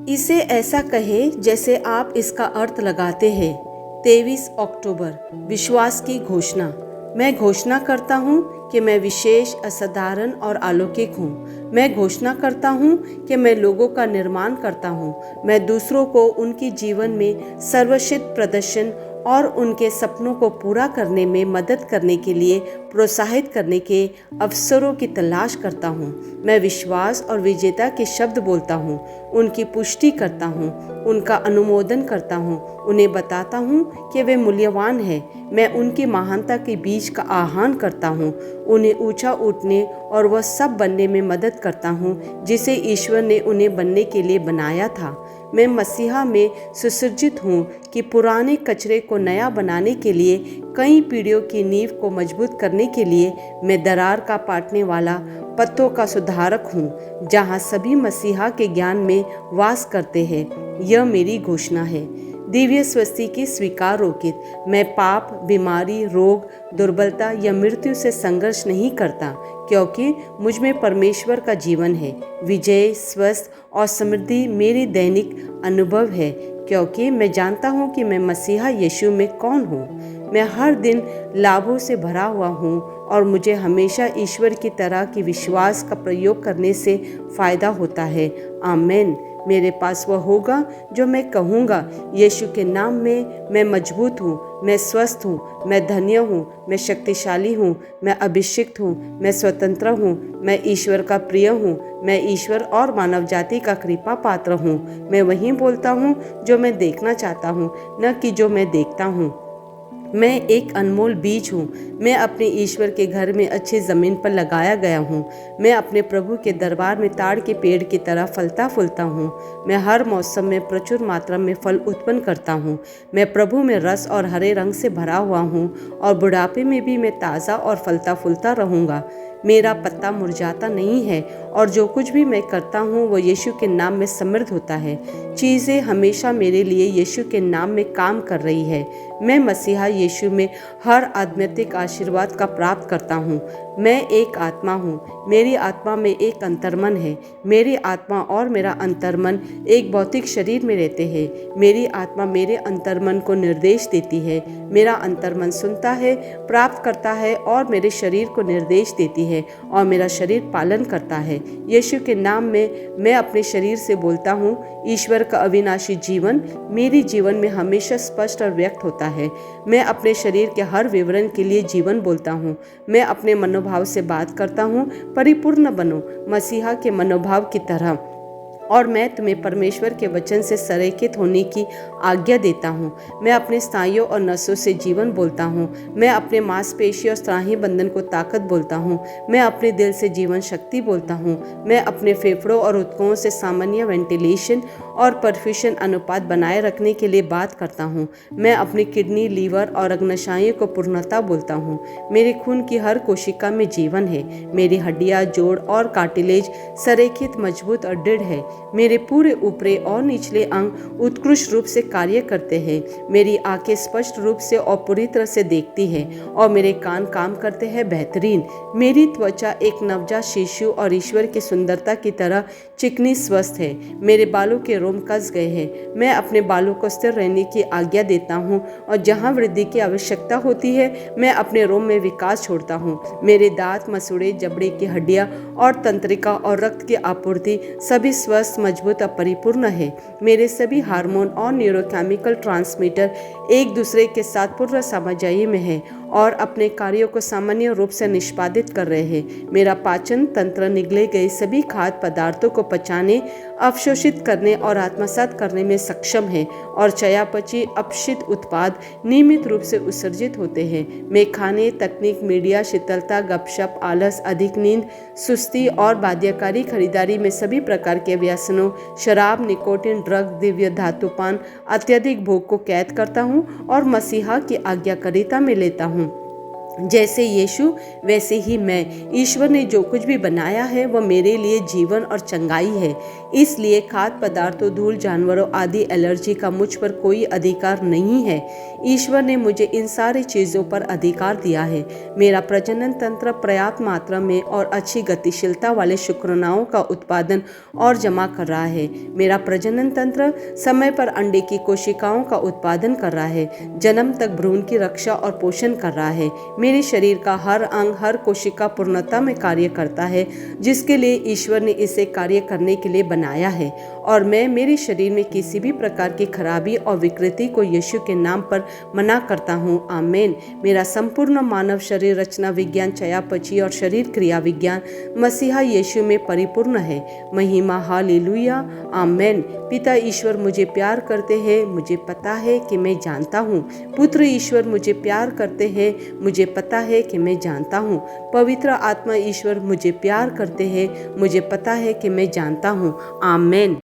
इसे ऐसा कहे जैसे आप इसका अर्थ लगाते हैं। 23 अक्टूबर, विश्वास की घोषणा। मैं घोषणा करता हूँ कि मैं विशेष, असाधारण और अलौकिक हूँ। मैं घोषणा करता हूँ कि मैं लोगों का निर्माण करता हूँ। मैं दूसरों को उनके जीवन में सर्वश्रेष्ठ प्रदर्शन और उनके सपनों को पूरा करने में मदद करने के लिए प्रोत्साहित करने के अवसरों की तलाश करता हूँ। मैं विश्वास और विजेता के शब्द बोलता हूँ, उनकी पुष्टि करता हूँ, उनका अनुमोदन करता हूँ, उन्हें बताता हूँ कि वे मूल्यवान हैं। मैं उनकी महानता के बीच का आह्वान करता हूँ, उन्हें ऊंचा उठने और वह सब बनने में मदद करता हूँ जिसे ईश्वर ने उन्हें बनने के लिए बनाया था। मैं मसीहा में सुसज्जित हूँ कि पुराने कचरे को नया बनाने के लिए, कई पीढ़ियों की नींव को मजबूत करने के लिए मैं दरार का पाटने वाला, पत्तों का सुधारक हूँ, जहाँ सभी मसीहा के ज्ञान में वास करते हैं। यह मेरी घोषणा है। दिव्य स्वस्ति की स्वीकार रोकित। मैं पाप, बीमारी, रोग, दुर्बलता या मृत्यु से संघर्ष नहीं करता, क्योंकि मुझ में परमेश्वर का जीवन है। विजय, स्वस्थ और समृद्धि मेरी दैनिक अनुभव है, क्योंकि मैं जानता हूँ कि मैं मसीहा यीशु में कौन हूँ। मैं हर दिन लाभों से भरा हुआ हूँ और मुझे हमेशा ईश्वर की तरह की विश्वास का प्रयोग करने से फायदा होता है। आमीन। मेरे पास वह होगा जो मैं कहूँगा। यीशु के नाम में मैं मजबूत हूँ, मैं स्वस्थ हूँ, मैं धन्य हूँ, मैं शक्तिशाली हूँ, मैं अभिषिक्त हूँ, मैं स्वतंत्र हूँ, मैं ईश्वर का प्रिय हूँ, मैं ईश्वर और मानव जाति का कृपा पात्र हूँ। मैं वही बोलता हूँ जो मैं देखना चाहता हूँ, न कि जो मैं देखता हूँ। मैं एक अनमोल बीज हूँ। मैं अपने ईश्वर के घर में अच्छी ज़मीन पर लगाया गया हूँ। मैं अपने प्रभु के दरबार में ताड़ के पेड़ की तरह फलता फूलता हूँ। मैं हर मौसम में प्रचुर मात्रा में फल उत्पन्न करता हूँ। मैं प्रभु में रस और हरे रंग से भरा हुआ हूँ और बुढ़ापे में भी मैं ताज़ा और फलता फूलता रहूँगा। मेरा पत्ता मुरझाता नहीं है और जो कुछ भी मैं करता हूँ वो यीशु के नाम में समृद्ध होता है। चीज़ें हमेशा मेरे लिए यीशु के नाम में काम कर रही है। मैं मसीहा यीशु में हर आध्यात्मिक आशीर्वाद का प्राप्त करता हूँ। मैं एक आत्मा हूँ। मेरी आत्मा में एक अंतर्मन है। मेरी आत्मा और मेरा अंतर्मन एक भौतिक शरीर में रहते हैं। मेरी आत्मा मेरे अंतर्मन को निर्देश देती है। मेरा अंतर्मन सुनता है, प्राप्त करता है और मेरे शरीर को निर्देश देती है और मेरा शरीर पालन करता है। यीशु के नाम में मैं अपने शरीर से बोलता हूँ, ईश्वर का अविनाशी जीवन मेरे जीवन में हमेशा स्पष्ट और व्यक्त होता है। मैं अपने शरीर के हर विवरण के लिए जीवन बोलता हूँ। मैं अपने मनोभाव से बात करता हूँ, परिपूर्ण बनो मसीहा के मनोभाव की तरह। और मैं तुम्हें परमेश्वर के वचन से संरेखित होने की आज्ञा देता हूँ। मैं अपने स्नायुओं और नसों से जीवन बोलता हूँ। मैं अपने मांसपेशी और स्नायु बंधन को ताकत बोलता हूँ। मैं अपने दिल से जीवन शक्ति बोलता हूँ। मैं अपने फेफड़ों और ऊतकों से सामान्य वेंटिलेशन और परफ्यूशन अनुपात बनाए रखने के लिए बात करता हूँ। मैं अपनी किडनी, लीवर और अग्नाशयों को पूर्णता बोलता हूँ। मेरे खून की हर कोशिका में जीवन है। मेरी हड्डियाँ, जोड़ और कार्टिलेज संरेखित, मजबूत और दृढ़ है। मेरे पूरे ऊपरी और निचले अंग उत्कृष्ट रूप से कार्य करते हैं। मेरी आंखें स्पष्ट रूप से और पूरी तरह से देखती हैं और मेरे कान काम करते हैं बेहतरीन। मेरी त्वचा एक नवजात शिशु और ईश्वर की सुंदरता की तरह चिकनी स्वस्थ है। मेरे बालों के रोम कस गए हैं। मैं अपने बालों को स्थिर रहने की आज्ञा देता हूँ और जहाँ वृद्धि की आवश्यकता होती है मैं अपने रोम में विकास छोड़ता हूँ। मेरे दांत, मसूड़े, जबड़े की हड्डियाँ और तंत्रिका और रक्त की आपूर्ति सभी स्वस्थ, मजबूत और परिपूर्ण है। मेरे सभी हार्मोन और न्यूरोकेमिकल ट्रांसमीटर एक दूसरे के साथ पूर्ण सामंजस्य में है और अपने कार्यों को सामान्य रूप से निष्पादित कर रहे हैं। मेरा पाचन तंत्र निगले गए सभी खाद्य पदार्थों को पचाने, अवशोषित करने और आत्मसात करने में सक्षम है और चयापचय अपशिष्ट उत्पाद नियमित रूप से उत्सर्जित होते हैं। मैं खाने, तकनीक, मीडिया, शीतलता, गपशप, आलस, अधिक नींद, सुस्ती और बाध्यकारी खरीदारी में सभी प्रकार के व्यसनों, शराब, निकोटीन, ड्रग, दिव्य धातुपान, अत्यधिक भोग को कैद करता हूँ और मसीहा की आज्ञाकारिता में लेता हूँ। जैसे यीशु वैसे ही मैं। ईश्वर ने जो कुछ भी बनाया है वह मेरे लिए जीवन और चंगाई है। इसलिए खाद्य पदार्थों, धूल, जानवरों आदि एलर्जी का मुझ पर कोई अधिकार नहीं है। ईश्वर ने मुझे इन सारी चीज़ों पर अधिकार दिया है। मेरा प्रजनन तंत्र पर्याप्त मात्रा में और अच्छी गतिशीलता वाले शुक्राणुओं का उत्पादन और जमा कर रहा है। मेरा प्रजनन तंत्र समय पर अंडे की कोशिकाओं का उत्पादन कर रहा है, जन्म तक भ्रूण की रक्षा और पोषण कर रहा है। मेरे शरीर का हर अंग, हर कोशिका पूर्णता में कार्य करता है, जिसके लिए ईश्वर ने इसे कार्य करने के लिए बनाया है। और मैं मेरे शरीर में किसी भी प्रकार की खराबी और विकृति को यीशु के नाम पर मना करता हूँ। आमीन। मेरा संपूर्ण मानव शरीर रचना विज्ञान, चयापचय और शरीर क्रिया विज्ञान मसीहा यीशु में परिपूर्ण है। महिमा हालेलुया। आमीन। पिता ईश्वर मुझे प्यार करते हैं, मुझे पता है कि मैं जानता हूँ। पुत्र ईश्वर मुझे प्यार करते हैं, मुझे पता है कि मैं जानता हूँ। पवित्र आत्मा ईश्वर मुझे प्यार करते हैं, मुझे पता है कि मैं जानता हूँ। आमीन।